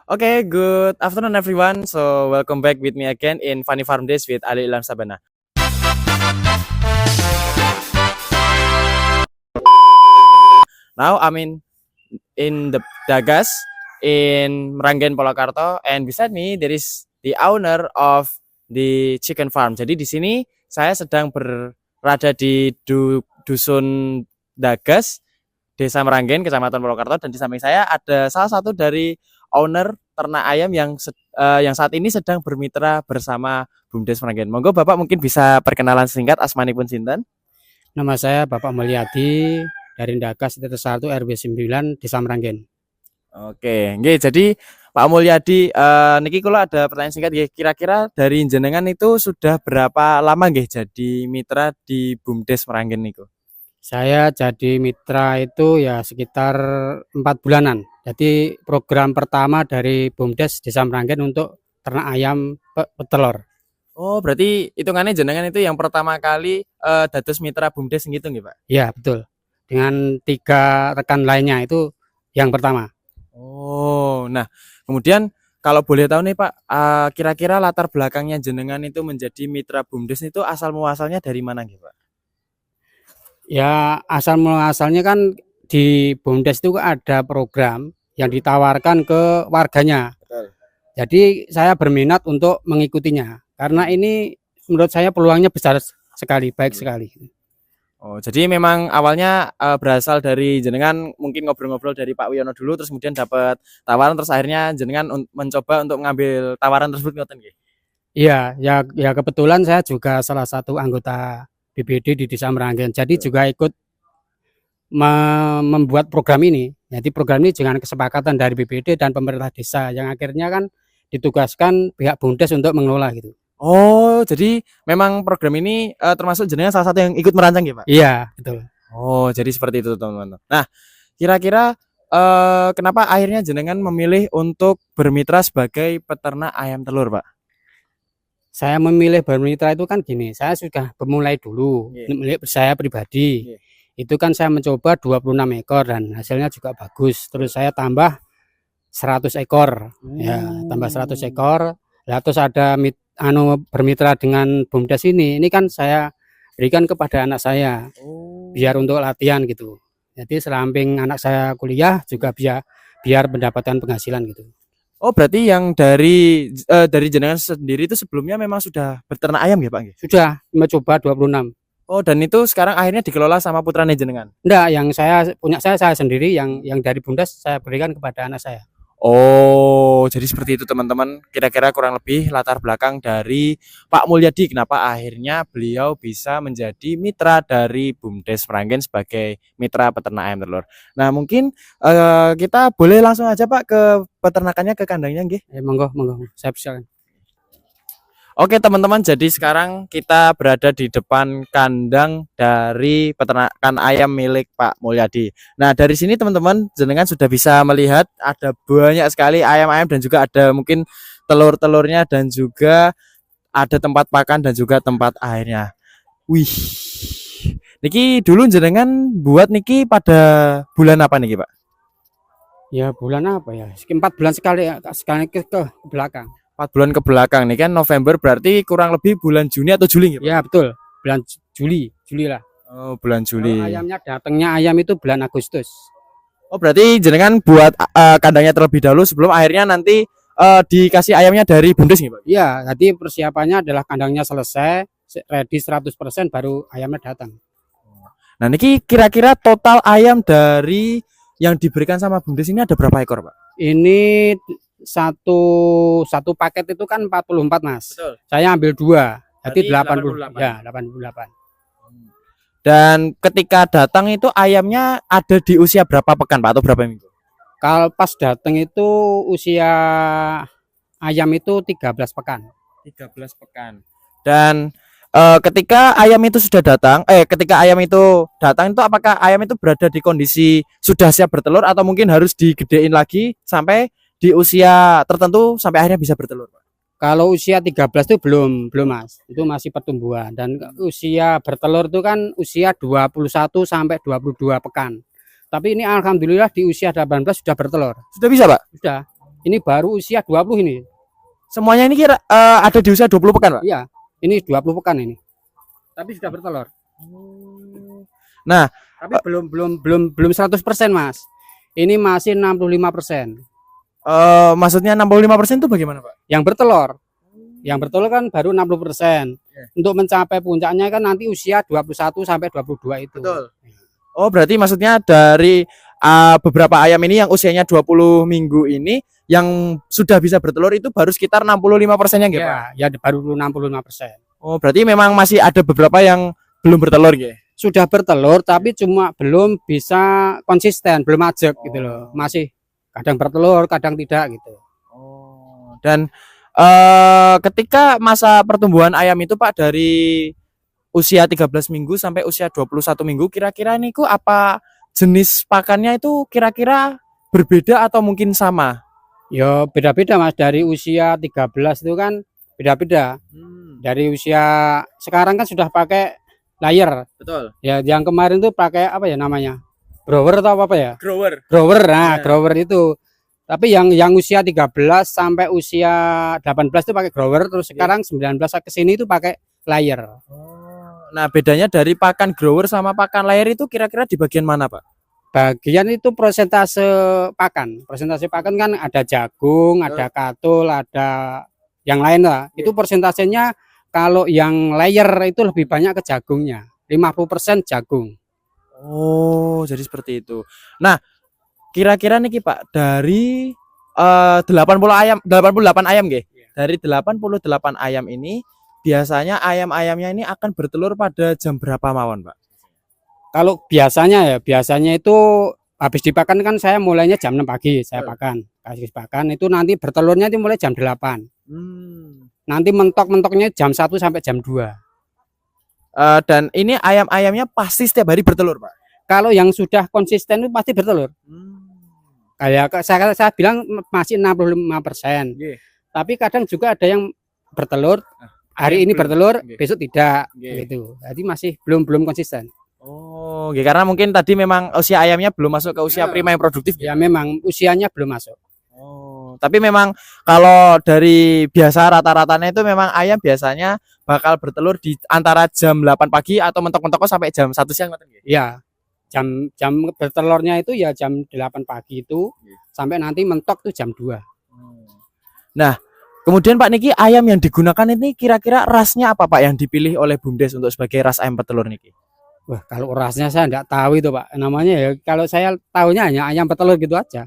Okay, good afternoon everyone. So welcome back with me again in Funny Farm Days with Ali Ilham Sabana. Now I'm in the Dagas in Meranggen Polokarto, and beside me there is the owner of the chicken farm. Jadi di sini saya sedang berada di dusun Dagas, Desa Meranggen, Kecamatan Polokarto, dan di samping saya ada salah satu dari owner ternak ayam yang saat ini sedang bermitra bersama BUMDes Meranggen. Monggo Bapak mungkin bisa perkenalan singkat asmanipun sinten? Nama saya Bapak Mulyadi dari Dagas Rt 1 RW 9 Desa Meranggen. Oke, nggih. Jadi Pak Mulyadi, niki kula ada pertanyaan singkat nggih. Kira-kira dari jenengan itu sudah berapa lama nggih jadi mitra di BUMDes Meranggen niku? Saya jadi mitra itu ya sekitar 4 bulanan. Jadi program pertama dari BUMDes Desa Meranggen untuk ternak ayam petelur. Oh, berarti hitungannya jenengan itu yang pertama kali dados mitra BUMDes gitu nggih, Pak? Ya betul. Dengan 3 rekan lainnya itu yang pertama. Oh, nah kemudian kalau boleh tahu nih Pak, kira-kira latar belakangnya jenengan itu menjadi mitra BUMDes itu asal muasalnya dari mana nggih, Pak? Ya asal muasalnya kan di BUMDes itu ada program yang ditawarkan ke warganya. Betul. Jadi saya berminat untuk mengikutinya karena ini menurut saya peluangnya besar sekali, baik sekali. Oh, jadi memang awalnya berasal dari jenengan mungkin ngobrol-ngobrol dari Pak Wiono dulu, terus kemudian dapat tawaran, terus akhirnya jenengan mencoba untuk mengambil tawaran tersebut, ngoten nggih? Iya, ya kebetulan saya juga salah satu anggota BPD di Desa Meranggen. Jadi juga ikut membuat program ini. Jadi program ini dengan kesepakatan dari BPD dan pemerintah desa yang akhirnya kan ditugaskan pihak BUMDes untuk mengelola gitu. Oh, jadi memang program ini termasuk jenengan salah satu yang ikut merancang ya, Pak? Iya, betul. Oh, jadi seperti itu teman-teman. Nah, kira-kira kenapa akhirnya jenengan memilih untuk bermitra sebagai peternak ayam telur, Pak? Saya memilih bermitra itu kan gini, saya sudah memulai dulu, milik saya pribadi. Itu kan saya mencoba 26 ekor dan hasilnya juga bagus. Terus saya tambah 100 ekor. Ya, tambah 100 ekor. Lah terus ada bermitra dengan BUMDes ini kan saya berikan kepada anak saya. Biar untuk latihan gitu. Jadi selamping anak saya kuliah juga biar mendapatkan penghasilan gitu. Oh, berarti yang dari jenengan sendiri itu sebelumnya memang sudah berternak ayam ya, Pak? Sudah mencoba 26. Oh, dan itu sekarang akhirnya dikelola sama putranya jenengan? Enggak, yang saya punya saya sendiri, yang dari BUMDes saya berikan kepada anak saya. Oh, jadi seperti itu teman-teman. Kira-kira kurang lebih latar belakang dari Pak Mulyadi kenapa akhirnya beliau bisa menjadi mitra dari BUMDes Meranggen sebagai mitra peternak ayam telur. Nah, mungkin kita boleh langsung aja Pak ke peternakannya, ke kandangnya nggih. Monggo, saya persilakan. Oke teman-teman, jadi sekarang kita berada di depan kandang dari peternakan ayam milik Pak Mulyadi. Nah, dari sini teman-teman jenengan sudah bisa melihat ada banyak sekali ayam-ayam dan juga ada mungkin telur-telurnya dan juga ada tempat pakan dan juga tempat airnya. Wih, niki dulu jenengan buat niki pada bulan apa niki Pak? Ya bulan apa ya? 4 bulan sekali ke belakang. 4 bulan ke belakang nih kan November, berarti kurang lebih bulan Juni atau Juli ya, Pak? Ya betul, bulan Juli lah. Oh, bulan Juli. Ayamnya datangnya ayam itu bulan Agustus. Oh, berarti jenengan buat kandangnya terlebih dahulu sebelum akhirnya nanti dikasih ayamnya dari BUMDes nih, Pak? Iya, jadi persiapannya adalah kandangnya selesai, ready 100% baru ayamnya datang. Nah, niki kira-kira total ayam dari yang diberikan sama BUMDes ini ada berapa ekor, Pak? Ini satu paket itu kan 44, Mas. Betul. Saya ambil 2, jadi 88. Ya, 88. Dan ketika datang itu ayamnya ada di usia berapa pekan, Pak, atau berapa minggu? Kalau pas datang itu usia ayam itu 13 pekan. 13 pekan. Dan ketika ayam itu datang itu apakah ayam itu berada di kondisi sudah siap bertelur atau mungkin harus digedein lagi sampai di usia tertentu sampai akhirnya bisa bertelur, Pak? Kalau usia 13 itu belum Mas. Itu masih pertumbuhan dan usia bertelur itu kan usia 21 sampai 22 pekan. Tapi ini alhamdulillah di usia 18 sudah bertelur. Sudah bisa, Pak? Sudah. Ini baru usia 20 ini. Semuanya ini kira ada di usia 20 pekan, Pak? Iya, ini 20 pekan ini. Tapi sudah bertelur. Nah, Tapi belum 100%, Mas. Ini masih 65%. maksudnya 65% itu bagaimana, Pak? Yang bertelur. Yang bertelur kan baru 60%. Iya. Untuk mencapai puncaknya kan nanti usia 21 sampai 22 itu. Betul. Oh, berarti maksudnya dari beberapa ayam ini yang usianya 20 minggu ini yang sudah bisa bertelur itu baru sekitar 65%-nya nggih, Pak? Ya, ya baru 65%. Oh, berarti memang masih ada beberapa yang belum bertelur nggih. Sudah bertelur tapi cuma belum bisa konsisten, belum ajak gitu loh. Masih kadang bertelur, kadang tidak gitu. Oh, dan ketika masa pertumbuhan ayam itu Pak dari usia 13 minggu sampai usia 21 minggu kira-kira niku apa jenis pakannya itu kira-kira berbeda atau mungkin sama? Ya beda-beda Mas, dari usia 13 itu kan beda-beda. Dari usia sekarang kan sudah pakai layer. Betul. Ya yang kemarin tuh pakai apa ya namanya? Grower atau apa ya? Grower. Grower. Nah, Ya. grower itu. Tapi yang usia 13 sampai usia 18 itu pakai grower, terus sekarang 19 ke sini itu pakai layer. Nah, bedanya dari pakan grower sama pakan layer itu kira-kira di bagian mana, Pak? Bagian itu persentase pakan. Persentase pakan kan ada jagung, ada katul, ada yang lain lah. Itu persentasenya kalau yang layer itu lebih banyak ke jagungnya. 50% jagung. Oh, jadi seperti itu. Nah, kira-kira nih Pak dari 88 ayam nggih. Dari 88 ayam ini biasanya ayam-ayamnya ini akan bertelur pada jam berapa mawon, Pak? Kalau biasanya itu habis dipakan kan saya mulainya jam 6 pagi saya pakan. Kasih pakan itu nanti bertelurnya itu mulai jam 8. Nanti mentok-mentoknya jam 1 sampai jam 2. Dan ini ayam-ayamnya pasti setiap hari bertelur, Pak. Kalau yang sudah konsisten itu pasti bertelur. Kayak saya bilang masih 65%. Tapi kadang juga ada yang bertelur hari ini bertelur, besok tidak gitu. Jadi masih belum konsisten. Oh, karena mungkin tadi memang usia ayamnya belum masuk ke usia prima yang produktif. Ya memang usianya belum masuk. Oh, tapi memang kalau dari biasa rata-ratanya itu memang ayam biasanya bakal bertelur di antara jam 8 pagi atau mentok-mentok sampai jam 1 siang. Iya. Jam bertelurnya itu ya jam 8 pagi itu sampai nanti mentok tuh jam 2. Nah, kemudian Pak Niki ayam yang digunakan ini kira-kira rasnya apa Pak yang dipilih oleh Bumdes untuk sebagai ras ayam petelur niki? Wah, kalau rasnya saya enggak tahu itu Pak. Namanya ya kalau saya tahunya hanya ayam petelur gitu aja.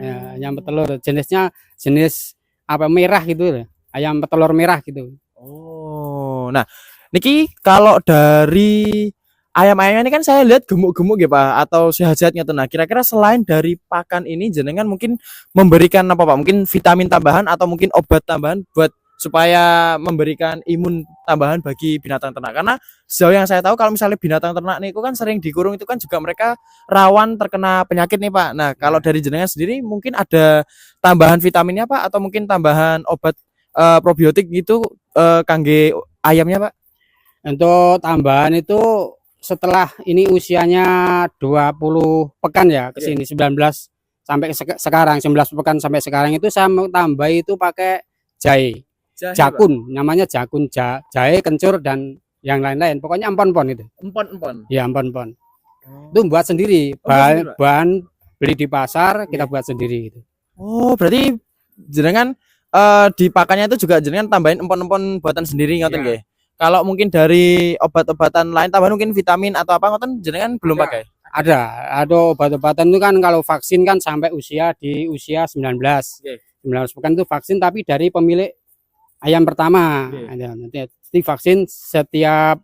Ya, ayam petelur jenisnya jenis apa merah gitu. Ayam petelur merah gitu. Oh, nah niki kalau dari ayam-ayamnya ini kan saya lihat gemuk-gemuk ya Pak atau sehat-sehat gitu. Nah, kira-kira selain dari pakan ini jenengan mungkin memberikan apa Pak? Mungkin vitamin tambahan atau mungkin obat tambahan buat supaya memberikan imun tambahan bagi binatang ternak. Karena sejauh yang saya tahu kalau misalnya binatang ternak nih itu kan sering dikurung itu kan juga mereka rawan terkena penyakit nih Pak. Nah, kalau dari jenengan sendiri mungkin ada tambahan vitaminnya Pak atau mungkin tambahan obat probiotik gitu kangge ayamnya Pak? Untuk tambahan itu setelah ini usianya 20 pekan ya ke sini 19 sampai sekarang 19 pekan sampai sekarang itu saya mau tambah itu pakai jahe. Jakun, namanya jakun, jahe, kencur dan yang lain-lain. Pokoknya empon-empon itu. Empon-empon. Ya, empon-empon. Itu buat sendiri. Bahan beli di pasar, kita buat sendiri gitu. Oh, berarti jenengan di pakannya itu juga jenengan tambahin empon-empon buatan sendiri ngoten nggih. Kalau mungkin dari obat-obatan lain tambahan mungkin vitamin atau apa ngoten jenengan belum pakai? Ada obat-obatan itu kan kalau vaksin kan sampai usia 19. 19 pekan itu vaksin tapi dari pemilik ayam pertama. Nanti divaksin setiap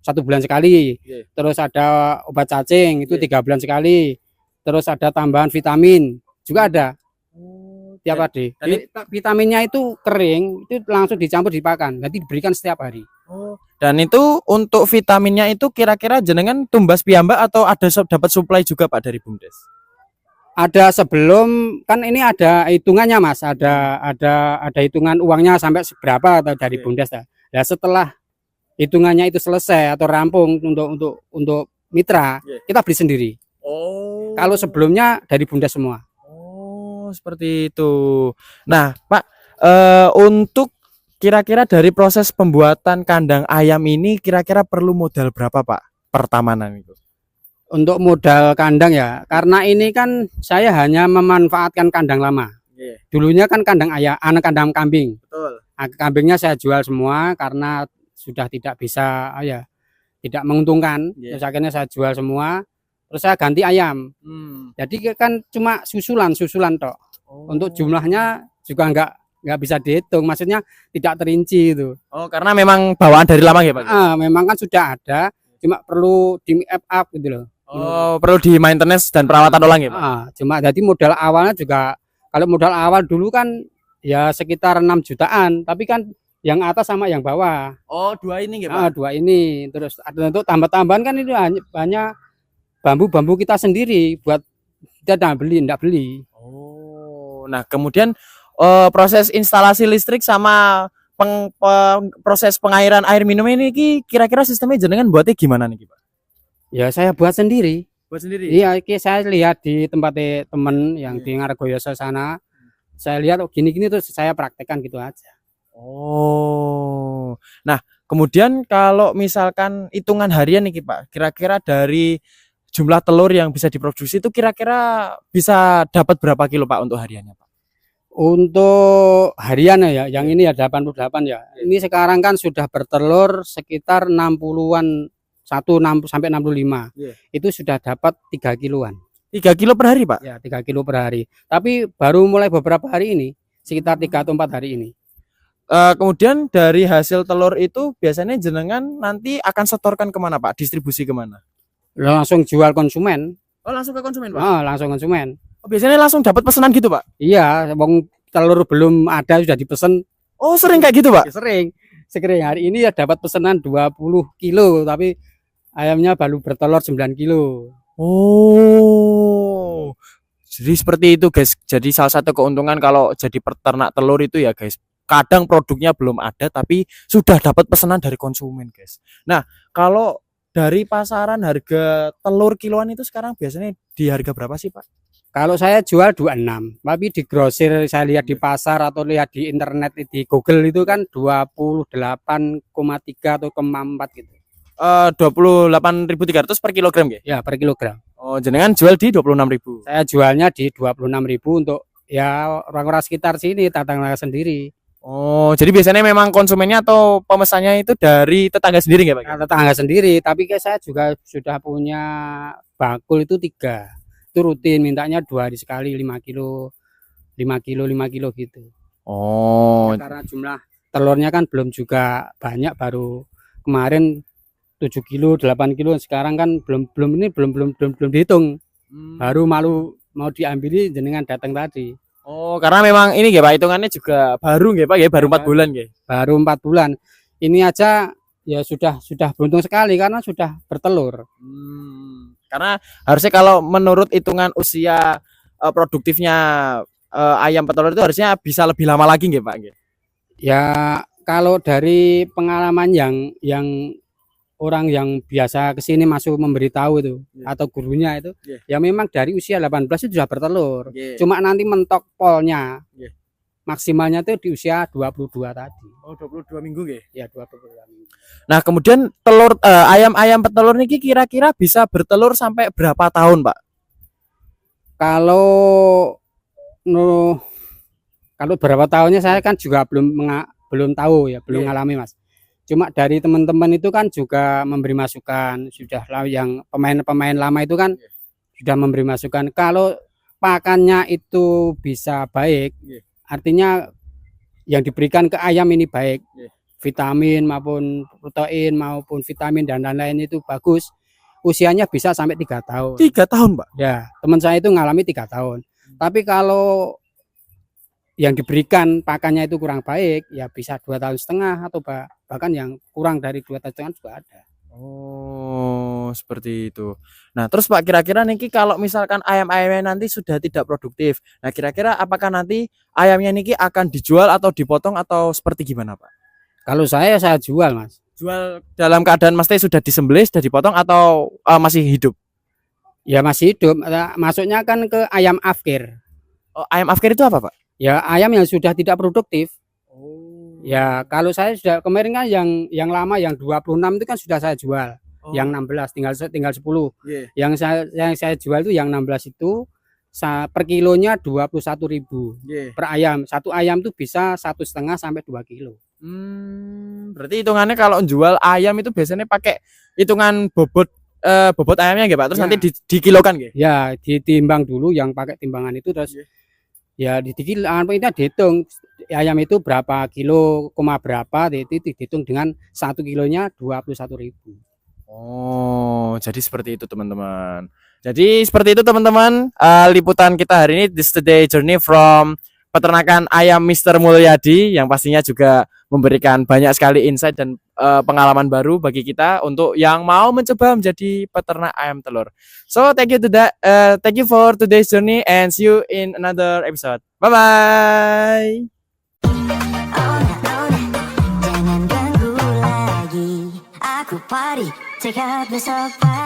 1 bulan sekali. Terus ada obat cacing itu 3 bulan sekali. Terus ada tambahan vitamin juga ada. Tiap hari. Vitaminnya itu kering, itu langsung dicampur di pakan. Nanti diberikan setiap hari. Dan itu untuk vitaminnya itu kira-kira jenengan tumbas piyambak atau ada dapat suplai juga Pak dari Bumdes? Ada sebelum kan ini ada hitungannya Mas, ada hitungan uangnya sampai seberapa atau dari Bumdes dah. Nah, setelah hitungannya itu selesai atau rampung untuk mitra, kita beli sendiri. Kalau sebelumnya dari Bumdes semua. seperti itu. Nah, Pak, untuk kira-kira dari proses pembuatan kandang ayam ini kira-kira perlu modal berapa, Pak? Pertamanan itu. Untuk modal kandang ya, karena ini kan saya hanya memanfaatkan kandang lama. Iya, Dulunya kan kandang ayam, anak kandang kambing. betul. Kambingnya saya jual semua karena sudah tidak bisa tidak menguntungkan. Iya. Terus akhirnya saya jual semua. Terus saya ganti ayam. Jadi kan cuma susulan tok. Untuk jumlahnya juga nggak bisa dihitung. Maksudnya tidak terinci itu. Oh, karena memang bawaan dari lama ya, Pak? Memang kan sudah ada, cuma perlu di up gitu loh. Oh, perlu di maintenance dan perawatan ulang ya, Pak? Cuma jadi modal awalnya juga, kalau modal awal dulu kan ya sekitar 6 jutaan, tapi kan yang atas sama yang bawah. Oh, dua ini ya, Pak? Dua ini. Terus ada untuk tambah-tambahan kan itu banyak bambu-bambu kita sendiri buat kita enggak beli. Oh, nah kemudian proses instalasi listrik sama proses pengairan air minum ini kira-kira sistemnya jenengan buatnya gimana nih, Pak? Ya saya buat sendiri. Buat sendiri? Iya, saya lihat di tempat temen yang di Ngargoyoso sana. Saya lihat gini-gini terus saya praktekkan gitu aja. Oh. Nah, kemudian kalau misalkan hitungan harian nih, Pak, kira-kira dari jumlah telur yang bisa diproduksi itu kira-kira bisa dapat berapa kilo, Pak, untuk hariannya, Pak? Untuk harian ya, yang ini ya 88 ya. Ini sekarang kan sudah bertelur sekitar 60-an, 1 sampai 65. Itu sudah dapat 3 kiloan. 3 kilo per hari, Pak? Ya, 3 kilo per hari. Tapi baru mulai beberapa hari ini, sekitar 3 atau 4 hari ini. Kemudian dari hasil telur itu biasanya jenengan nanti akan setorkan kemana, Pak? Distribusi kemana? Langsung jual konsumen. Oh, langsung ke konsumen, Pak? Langsung konsumen. Oh, biasanya langsung dapat pesanan gitu, Pak? Iya, wong telur belum ada sudah dipesen. Oh, sering kayak gitu, Pak? Sering. Hari ini ya dapat pesanan 20 kilo, tapi ayamnya baru bertelur 9 kilo. Oh. Jadi seperti itu, guys. Jadi salah satu keuntungan kalau jadi peternak telur itu ya, guys. Kadang produknya belum ada tapi sudah dapat pesanan dari konsumen, guys. Nah, kalau dari pasaran harga telur kiloan itu sekarang biasanya di harga berapa sih, Pak? Kalau saya jual 26, tapi di grosir saya lihat di pasar atau lihat di internet di Google itu kan 28,3 atau 4 gitu. 28.300 per kilogram, ya? Ya, per kilogram. Oh, jenengan jual di 26.000. Saya jualnya di 26.000 untuk ya orang-orang sekitar sini, tetangga sendiri. Oh, jadi biasanya memang konsumennya atau pemesannya itu dari tetangga sendiri nggak, Pak? Tetangga sendiri, tapi saya juga sudah punya bakul itu 3. Itu rutin mintanya 2 hari sekali 5 kilo gitu. Oh. Ya, karena jumlah telurnya kan belum juga banyak, baru kemarin 7 kilo, 8 kilo, sekarang kan belum dihitung. Baru mau diambil jenengan datang tadi. Oh, karena memang ini ya, Pak, hitungannya juga baru nggih, Pak, ya, baru 4 bulan nggih. Baru 4 bulan. Ini aja ya sudah beruntung sekali karena sudah bertelur. Karena harusnya kalau menurut hitungan usia produktifnya ayam petelur itu harusnya bisa lebih lama lagi nggih, Pak? Ya, kalau dari pengalaman yang orang yang biasa kesini masuk memberitahu itu atau gurunya itu, ya memang dari usia 18 itu sudah bertelur. Cuma nanti mentok polnya. Maksimalnya itu di usia 22 tadi. Oh, 22 minggu nggih? Ya, 22 minggu. Nah, kemudian telur ayam-ayam petelur niki kira-kira bisa bertelur sampai berapa tahun, Pak? Kalau berapa tahunnya saya kan juga belum tahu ya, belum ngalami, Mas. Cuma dari teman-teman itu kan juga memberi masukan, sudah yang pemain-pemain lama itu kan sudah memberi masukan. Kalau pakannya itu bisa baik, artinya yang diberikan ke ayam ini baik, vitamin maupun protein maupun vitamin dan lain-lain itu bagus. Usianya bisa sampai 3 tahun. 3 tahun, Pak? Ya, teman saya itu ngalami 3 tahun. Tapi kalau yang diberikan pakannya itu kurang baik, ya bisa 2,5 tahun atau bahkan yang kurang dari 2,5 tahun juga ada. Oh, seperti itu. Nah, terus Pak, kira-kira niki kalau misalkan ayam-ayamnya nanti sudah tidak produktif, nah kira-kira apakah nanti ayamnya niki akan dijual atau dipotong atau seperti gimana, Pak? Kalau saya jual, Mas. Jual dalam keadaan mesti sudah disembelih, sudah dipotong atau masih hidup? Ya masih hidup. Masuknya kan ke ayam afkir. Oh, ayam afkir itu apa, Pak? Ya ayam yang sudah tidak produktif. Oh. Ya kalau saya sudah kemarin kan yang lama yang 26 itu kan sudah saya jual. Oh. Yang 16 tinggal 10. Yeah. Yang saya jual itu yang 16 itu per kilonya 21.000 Yeah. per ayam. Satu ayam itu bisa 1,5 sampai 2 kilo. Berarti hitungannya kalau jual ayam itu biasanya pakai hitungan bobot ayamnya nggak Pak? Terus Ya. nanti dikilokan nggak? Ya ditimbang dulu yang pakai timbangan itu terus ya dihitung ayam itu berapa kilo, berapa itu dihitung dengan 1 kilonya 21.000. Oh, jadi seperti itu teman-teman. Jadi seperti itu teman-teman, liputan kita hari ini This Today Journey from peternakan ayam Mr. Mulyadi yang pastinya juga memberikan banyak sekali insight dan pengalaman baru bagi kita untuk yang mau mencoba menjadi peternak ayam telur. So thank you for today's journey and see you in another episode. Bye bye. Jangan ganggu lagi, aku party, check out besok pagi.